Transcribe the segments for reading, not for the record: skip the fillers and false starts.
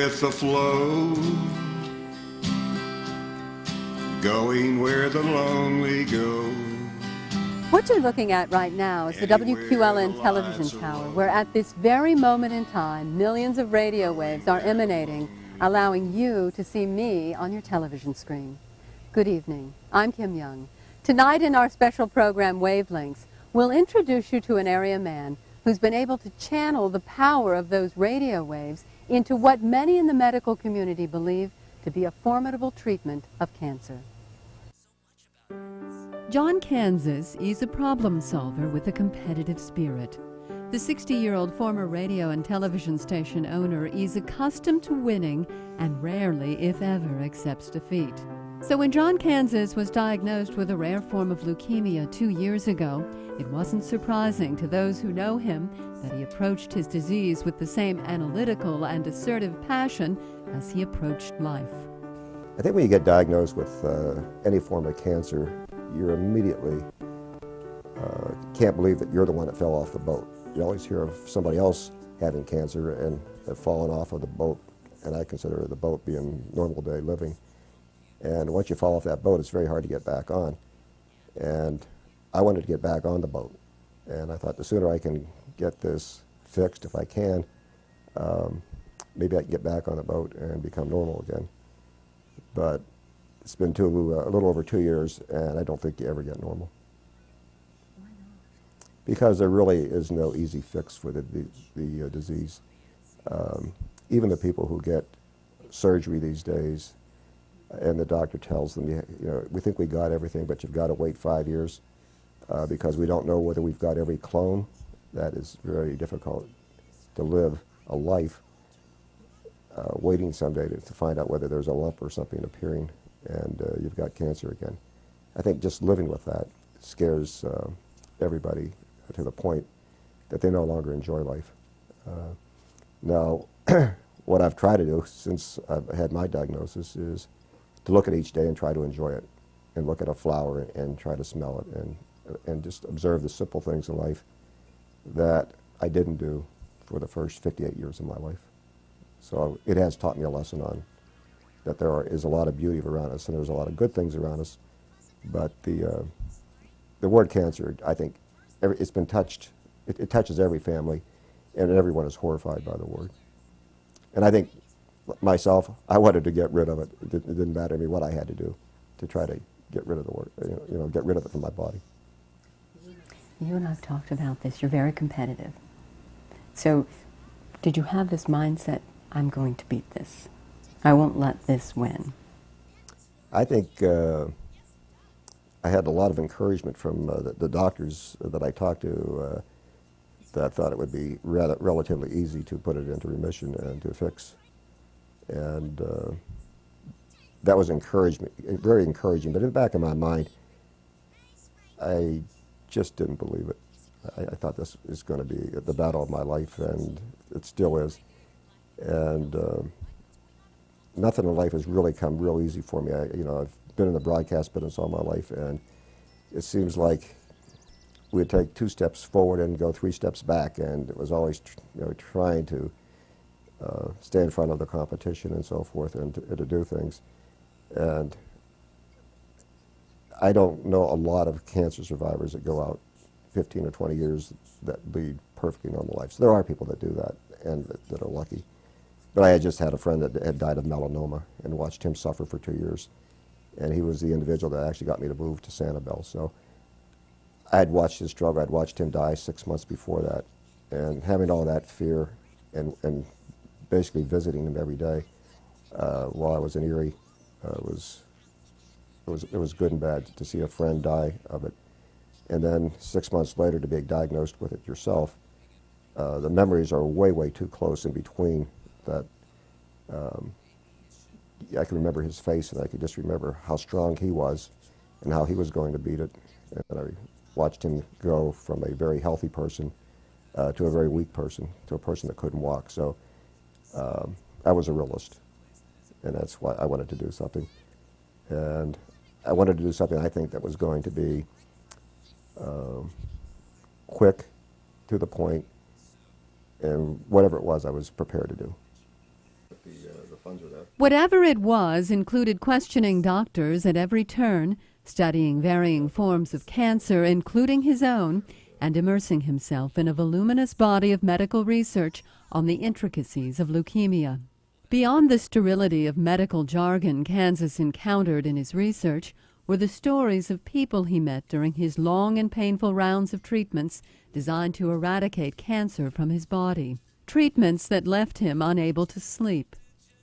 with the flow, going where the lonely go. What you're looking at right now is the WQLN television tower, where at this very moment in time, millions of radio waves are emanating, allowing you to see me on your television screen. Good evening. I'm Kim Young. Tonight in our special program, Wavelengths, we'll introduce you to an area man who's been able to channel the power of those radio waves into what many in the medical community believe to be a formidable treatment of cancer. John Kanzius is a problem solver with a competitive spirit. The 60-year-old former radio and television station owner is accustomed to winning and rarely, if ever, accepts defeat. So when John Kanzius was diagnosed with a rare form of leukemia 2 years ago, it wasn't surprising to those who know him that he approached his disease with the same analytical and assertive passion as he approached life. I think when you get diagnosed with any form of cancer, you're immediately can't believe that you're the one that fell off the boat. You always hear of somebody else having cancer and have fallen off of the boat, and I consider the boat being normal day living. And once you fall off that boat, it's very hard to get back on. And I wanted to get back on the boat, and I thought the sooner I can get this fixed, if I can, maybe I can get back on the boat and become normal again. But it's been a little over 2 years, and I don't think you ever get normal. Why not? Because there really is no easy fix for the disease. Even the people who get surgery these days, and the doctor tells them, you know, we think we got everything, but you've got to wait 5 years because we don't know whether we've got every clone. That is very difficult to live a life waiting someday to find out whether there's a lump or something appearing and you've got cancer again. I think just living with that scares everybody to the point that they no longer enjoy life. Now, what I've tried to do since I've had my diagnosis is to look at each day and try to enjoy it, and look at a flower and try to smell it, and just observe the simple things in life that I didn't do for the first 58 years of my life. So it has taught me a lesson on that there is a lot of beauty around us, and there's a lot of good things around us, but the word cancer, I think, it's been touched, it touches every family, and everyone is horrified by the word. And I think myself, I wanted to get rid of it. It didn't matter to me what I had to do to try to get rid of the word, get rid of it from my body. You and I've talked about this. You're very competitive. So did you have this mindset, I'm going to beat this? I won't let this win. I think I had a lot of encouragement from the doctors that I talked to that thought it would be relatively easy to put it into remission and to fix. And that was encouragement, very encouraging. But in the back of my mind, I just didn't believe it. I thought this is going to be the battle of my life, and it still is. And nothing in life has really come real easy for me. I've been in the broadcast business all my life, and it seems like we'd take 2 steps forward and go 3 steps back, and it was always trying to stay in front of the competition and so forth, and to do things. And I don't know a lot of cancer survivors that go out 15 or 20 years that lead perfectly normal lives. There are people that do that and that are lucky. But I had just had a friend that had died of melanoma and watched him suffer for 2 years. And he was the individual that actually got me to move to Sanibel. So I had watched his struggle. I'd watched him die 6 months before that. And having all that fear and basically visiting him every day while I was in Erie, it was good and bad to see a friend die of it. And then 6 months later to be diagnosed with it yourself. The memories are way, way too close in between that I can remember his face, and I could just remember how strong he was and how he was going to beat it. And I watched him go from a very healthy person to a very weak person, to a person that couldn't walk. So I was a realist, and that's why I wanted to do something. And I wanted to do something I think that was going to be quick, to the point, and whatever it was, I was prepared to do. funds are there. Whatever it was included questioning doctors at every turn, studying varying forms of cancer, including his own, and immersing himself in a voluminous body of medical research on the intricacies of leukemia. Beyond the sterility of medical jargon Kanzius encountered in his research were the stories of people he met during his long and painful rounds of treatments designed to eradicate cancer from his body, treatments that left him unable to sleep.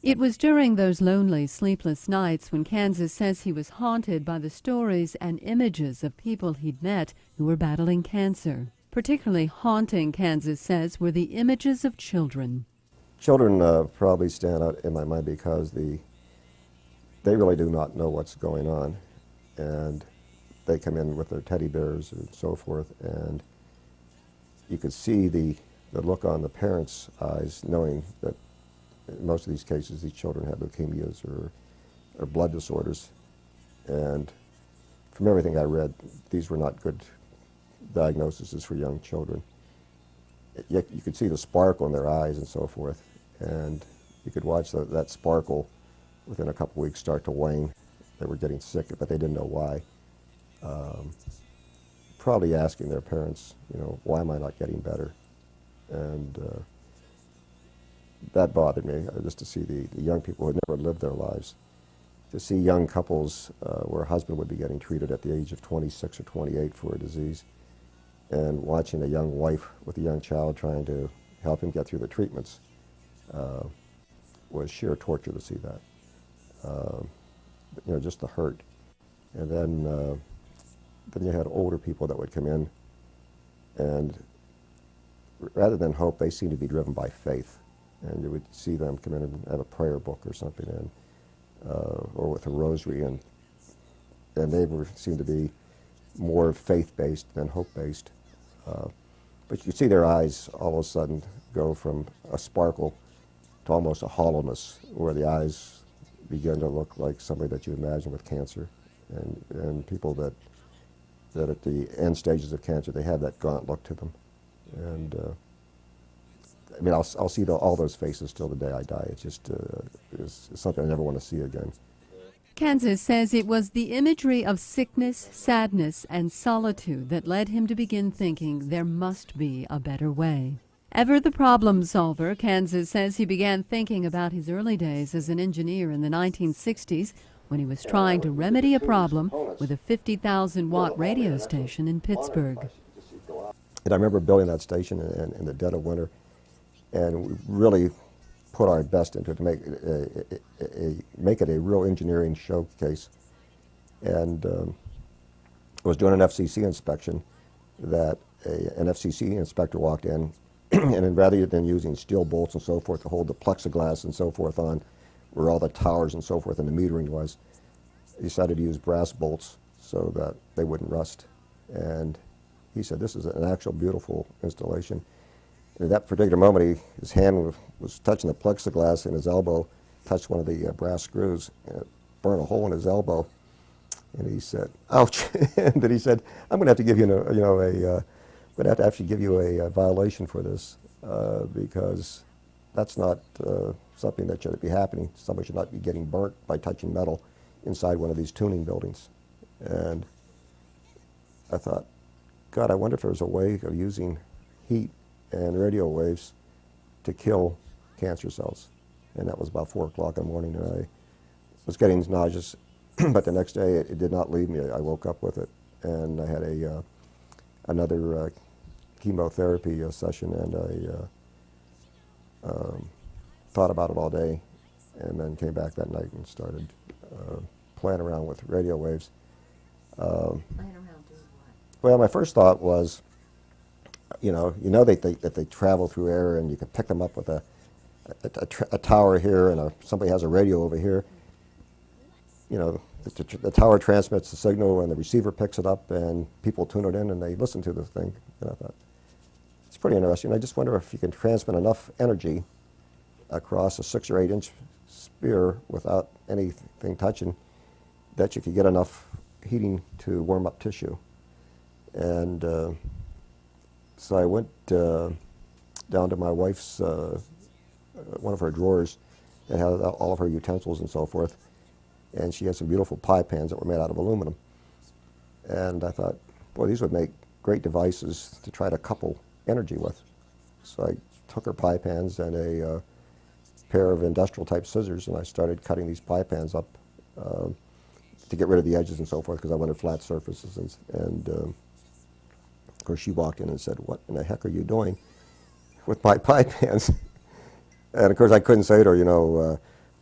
It was during those lonely, sleepless nights when Kanzius says he was haunted by the stories and images of people he'd met who were battling cancer. Particularly haunting, Kanzius says, were the images of children. Children probably stand out in my mind because they really do not know what's going on, and they come in with their teddy bears and so forth, and you could see the look on the parents' eyes, knowing that in most of these cases these children had leukemias or blood disorders, and from everything I read, these were not good diagnoses for young children. Yet you could see the sparkle in their eyes and so forth, and you could watch that sparkle within a couple weeks start to wane. They were getting sick, but they didn't know why. Probably asking their parents, why am I not getting better? And that bothered me, just to see the young people who had never lived their lives. To see young couples where a husband would be getting treated at the age of 26 or 28 for a disease, and watching a young wife with a young child trying to help him get through the treatments was sheer torture to see that. Just the hurt. And then you had older people that would come in, and rather than hope, they seemed to be driven by faith. And you would see them come in and have a prayer book or something, or with a rosary, and they seemed to be more faith-based than hope-based. But you see their eyes all of a sudden go from a sparkle to almost a hollowness, where the eyes begin to look like somebody that you imagine with cancer, and people that at the end stages of cancer, they have that gaunt look to them. And I'll see all those faces till the day I die. It's just it's something I never want to see again. Kanzius says it was the imagery of sickness, sadness, and solitude that led him to begin thinking there must be a better way. Ever the problem solver, Kanzius says he began thinking about his early days as an engineer in the 1960s when he was trying to remedy a problem with a 50,000-watt radio station in Pittsburgh. And I remember building that station in the dead of winter, and we really put our best into it to make it a real engineering showcase. And I was doing an FCC inspection that an FCC inspector walked in, and rather than using steel bolts and so forth to hold the plexiglass and so forth on where all the towers and so forth and the metering was, he decided to use brass bolts so that they wouldn't rust. And he said, this is an actual beautiful installation. And at that particular moment, his hand was touching the plexiglass, and his elbow touched one of the brass screws, and it burned a hole in his elbow. And he said, ouch. And then he said, I'm going to have to give you I'm going to have to actually give you a violation for this, because that's not something that should be happening. Somebody should not be getting burnt by touching metal inside one of these tuning buildings. And I thought, God, I wonder if there's a way of using heat and radio waves to kill cancer cells. And that was about 4 o'clock in the morning, and I was getting nauseous, but the next day it did not leave me. I woke up with it, and I had another chemotherapy session, and I thought about it all day, and then came back that night and started playing around with radio waves. Well, my first thought was, that they travel through air, and you can pick them up with a tower here, and somebody has a radio over here. The tower transmits the signal, and the receiver picks it up, and people tune it in, and they listen to the thing. And I thought, it's pretty interesting. I just wonder if you can transmit enough energy across a 6 or 8 inch sphere without anything touching, that you could get enough heating to warm up tissue. And so I went down to my wife's, one of her drawers, It had all of her utensils and so forth. And she had some beautiful pie pans that were made out of aluminum. And I thought, boy, these would make great devices to try to couple energy with. So I took her pie pans and a pair of industrial type scissors, and I started cutting these pie pans up to get rid of the edges and so forth, because I wanted flat surfaces. And of course she walked in and said, "What in the heck are you doing with my pie pans?" And of course I couldn't say to her, you know,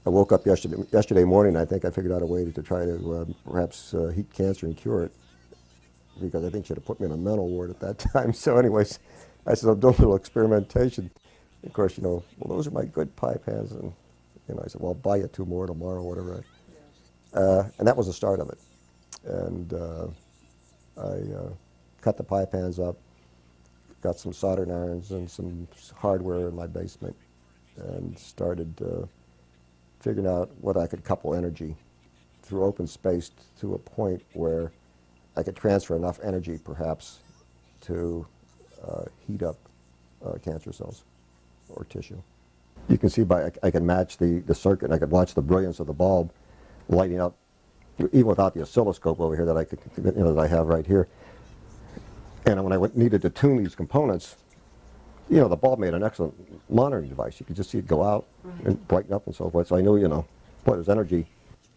I woke up yesterday morning, I think I figured out a way to try to perhaps heat cancer and cure it, because I think she'd have put me in a mental ward at that time. So anyways, I said, I'm doing a little experimentation. Of course, you know, well, those are my good pie pans. And you know, I said, well, I'll buy you 2 more tomorrow, whatever. And that was the start of it. And I cut the pie pans up, got some soldering irons and some hardware in my basement, and started figuring out what I could couple energy through open space to a point where I could transfer enough energy, perhaps, to heat up cancer cells or tissue. You can see I can match the circuit, and I could watch the brilliance of the bulb lighting up, even without the oscilloscope over here that I could, you know, that I have right here. And when I needed to tune these components, you know, the bulb made an excellent monitoring device. You could just see it go out and brighten up and so forth. So I knew, you know, boy, there's energy.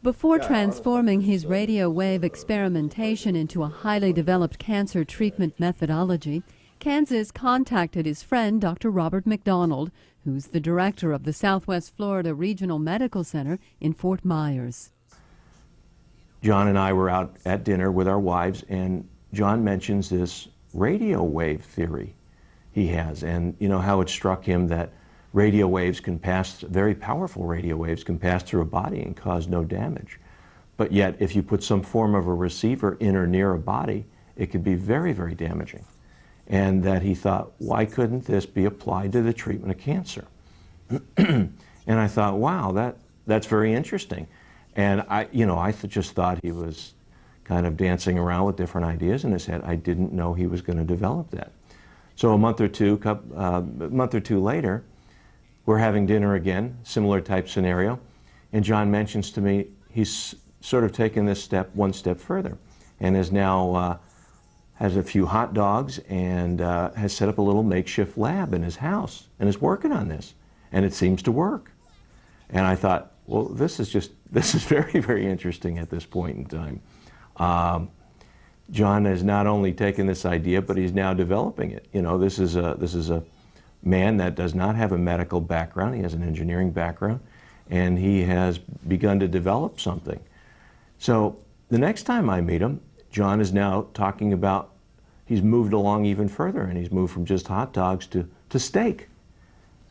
Before transforming his radio wave experimentation into a highly developed cancer treatment methodology, Kanzius contacted his friend Dr. Robert McDonald, who's the director of the Southwest Florida Regional Medical Center in Fort Myers. John and I were out at dinner with our wives, and John mentions this radio wave theory he has, and you know how it struck him that radio waves can pass, very powerful radio waves can pass through a body and cause no damage. But yet, if you put some form of a receiver in or near a body, it could be very, very damaging. And that he thought, why couldn't this be applied to the treatment of cancer? And I thought, wow, that's very interesting. And I just thought he was kind of dancing around with different ideas in his head. I didn't know he was going to develop that. So a month or two later, we're having dinner again, similar type scenario, and John mentions to me he's sort of taken this step one step further, and is now has a few hot dogs and has set up a little makeshift lab in his house and is working on this, and it seems to work. And I thought, well, this is very, very interesting at this point in time. John has not only taken this idea, but he's now developing it. You know, this is a man that does not have a medical background. He has an engineering background, and he has begun to develop something. So the next time I meet him, John is now talking about, he's moved along even further, and he's moved from just hot dogs to steak.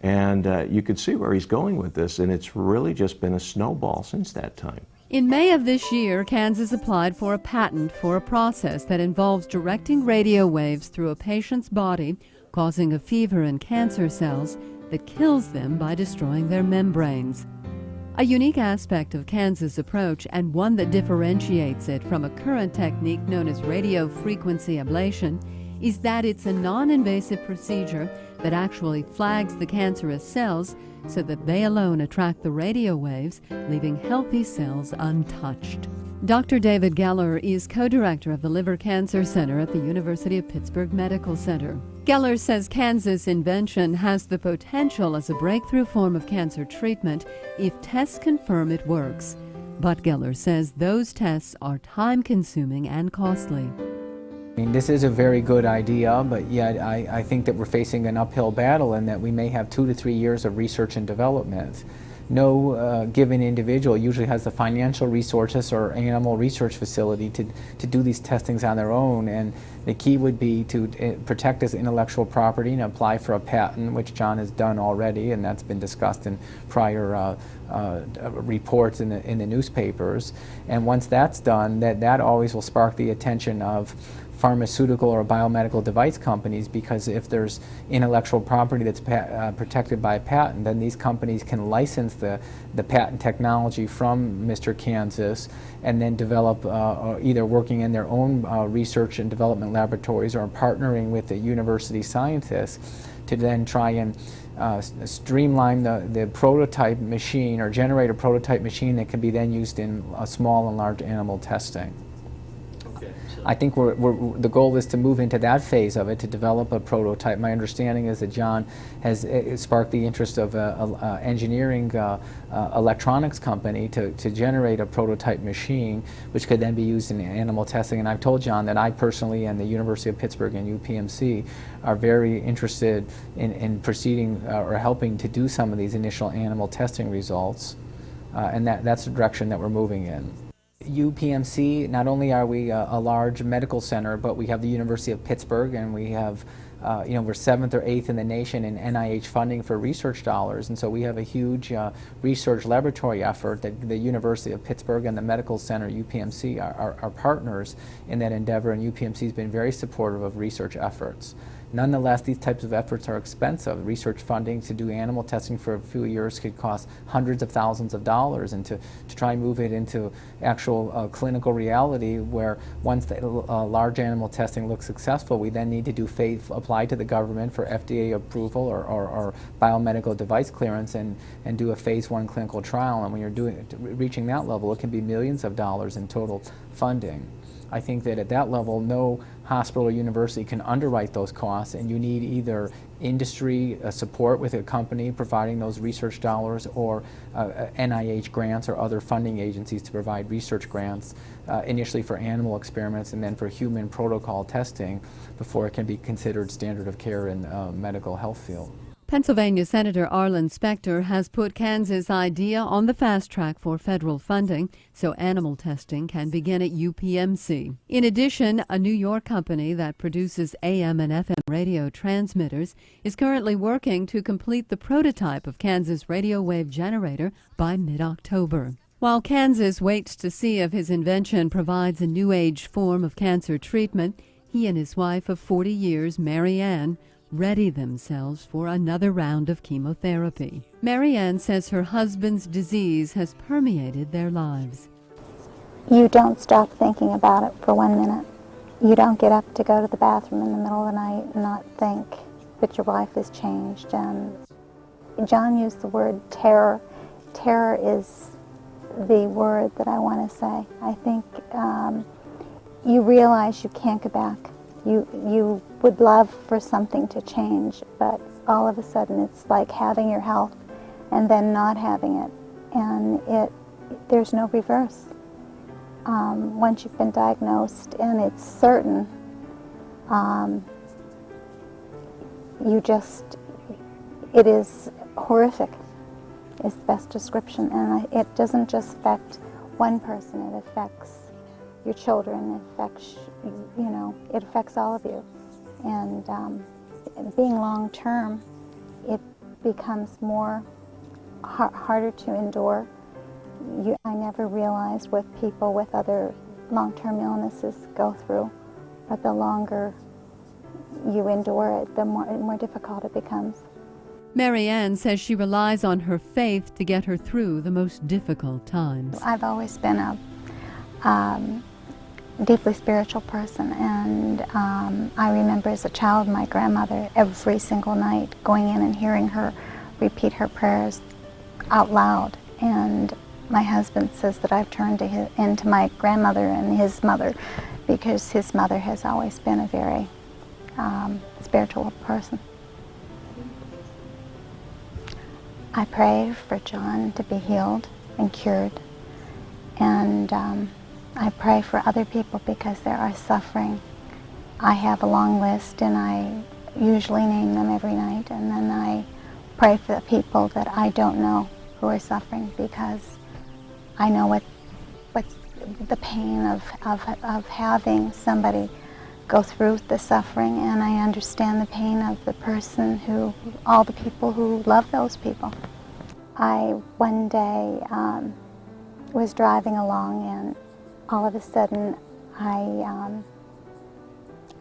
And you could see where he's going with this, and it's really just been a snowball since that time. In May of this year, Kanzius applied for a patent for a process that involves directing radio waves through a patient's body, causing a fever in cancer cells that kills them by destroying their membranes. A unique aspect of Kanzius' approach, and one that differentiates it from a current technique known as radio frequency ablation, is that it's a non-invasive procedure that actually flags the cancerous cells so that they alone attract the radio waves, leaving healthy cells untouched. Dr. David Geller is co-director of the Liver Cancer Center at the University of Pittsburgh Medical Center. Geller says Kanzius' invention has the potential as a breakthrough form of cancer treatment if tests confirm it works. But Geller says those tests are time-consuming and costly. I mean, this is a very good idea, but yet I think that we're facing an uphill battle and that we may have 2 to 3 years of research and development. No given individual usually has the financial resources or animal research facility to do these testings on their own, and the key would be to protect his intellectual property and apply for a patent, which John has done already, and that's been discussed in prior reports in the newspapers. And once that's done, that always will spark the attention of pharmaceutical or biomedical device companies, because if there's intellectual property that's protected by a patent, then these companies can license the patent technology from Mr. Kanzius and then develop, either working in their own research and development laboratories or partnering with the university scientists to then try and streamline the prototype machine, or generate a prototype machine that can be then used in small and large animal testing. I think the goal is to move into that phase of it, to develop a prototype. My understanding is that John has sparked the interest of an engineering electronics company to generate a prototype machine which could then be used in animal testing. And I've told John that I personally and the University of Pittsburgh and UPMC are very interested in proceeding or helping to do some of these initial animal testing results. And that's the direction that we're moving in. UPMC, not only are we a large medical center, but we have the University of Pittsburgh, and we have, we're 7th or 8th in the nation in NIH funding for research dollars, and so we have a huge research laboratory effort that the University of Pittsburgh and the Medical Center, UPMC, are partners in that endeavor, and UPMC has been very supportive of research efforts. Nonetheless, these types of efforts are expensive. Research funding to do animal testing for a few years could cost hundreds of thousands of dollars, and to try and move it into actual clinical reality, where once the large animal testing looks successful, we then need to apply to the government for FDA approval or biomedical device clearance and do a phase 1 clinical trial. And when you're reaching that level, it can be millions of dollars in total funding. I think that at that level, no hospital or university can underwrite those costs, and you need either industry support with a company providing those research dollars, or NIH grants or other funding agencies to provide research grants, initially for animal experiments and then for human protocol testing before it can be considered standard of care in medical health field. Pennsylvania Senator Arlen Specter has put Kanzius' idea on the fast track for federal funding so animal testing can begin at UPMC. In addition, a New York company that produces AM and FM radio transmitters is currently working to complete the prototype of Kanzius' radio wave generator by mid-October. While Kanzius waits to see if his invention provides a new age form of cancer treatment, he and his wife of 40 years, Mary Ann, ready themselves for another round of chemotherapy. Mary Ann says her husband's disease has permeated their lives. You don't stop thinking about it for 1 minute. You don't get up to go to the bathroom in the middle of the night and not think that your life has changed. And John used the word terror. Terror is the word that I want to say. I think you realize you can't go back. You would love for something to change, but all of a sudden it's like having your health and then not having it, and there's no reverse. Once you've been diagnosed and it's certain, it is horrific, is the best description, and it doesn't just affect one person, it affects your children, it affects all of you. And being long-term, it becomes harder to endure. I never realized what people with other long-term illnesses go through, but the longer you endure it, the more difficult it becomes. Mary Ann says she relies on her faith to get her through the most difficult times. I've always been a deeply spiritual person, and I remember as a child my grandmother every single night going in and hearing her repeat her prayers out loud, and my husband says that I've turned into my grandmother and his mother, because his mother has always been a very spiritual person. I pray for John to be healed and cured, and I pray for other people because they are suffering. I have a long list, and I usually name them every night, and then I pray for the people that I don't know who are suffering, because I know what's the pain of having somebody go through the suffering, and I understand the pain of the person all the people who love those people. I one day was driving along, and all of a sudden I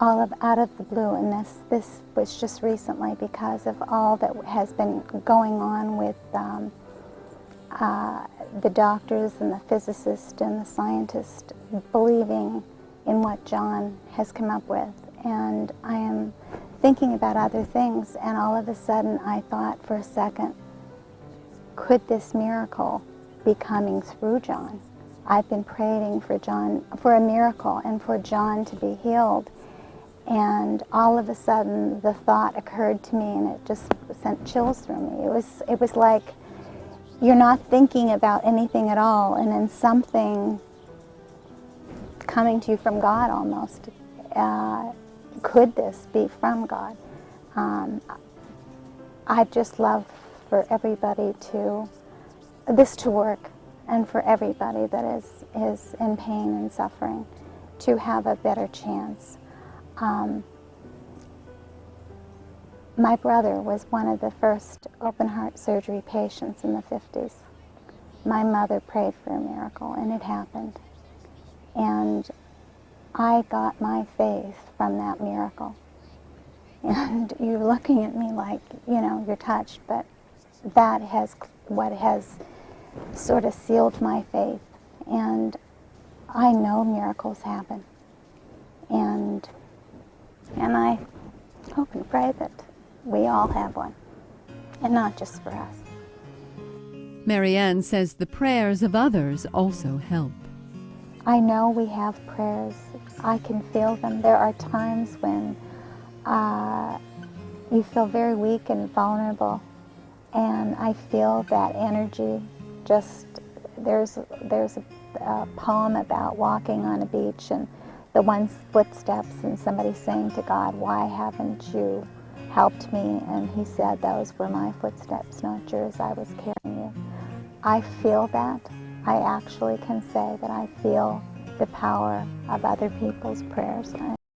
out of the blue, and this was just recently because of all that has been going on with the doctors and the physicists and the scientists believing in what John has come up with. And I am thinking about other things, and all of a sudden I thought for a second, could this miracle be coming through John? I've been praying for John, for a miracle, and for John to be healed. And all of a sudden the thought occurred to me, and it just sent chills through me. It was like you're not thinking about anything at all, and then something coming to you from God almost. Could this be from God? I'd just love for everybody this to work, and for everybody that is in pain and suffering to have a better chance. My brother was one of the first open heart surgery patients in the 50s. My mother prayed for a miracle, and it happened. And I got my faith from that miracle. And you're looking at me like, you know, you're touched, but that has what has sort of sealed my faith. And I know miracles happen. And I hope and pray that we all have one, and not just for us. Marianne says the prayers of others also help. I know we have prayers. I can feel them. There are times when you feel very weak and vulnerable, and I feel that energy. There's a poem about walking on a beach and the one's footsteps, and somebody saying to God, "Why haven't you helped me?" And he said, "Those were my footsteps, not yours. I was carrying you." I feel that. I actually can say that I feel the power of other people's prayers.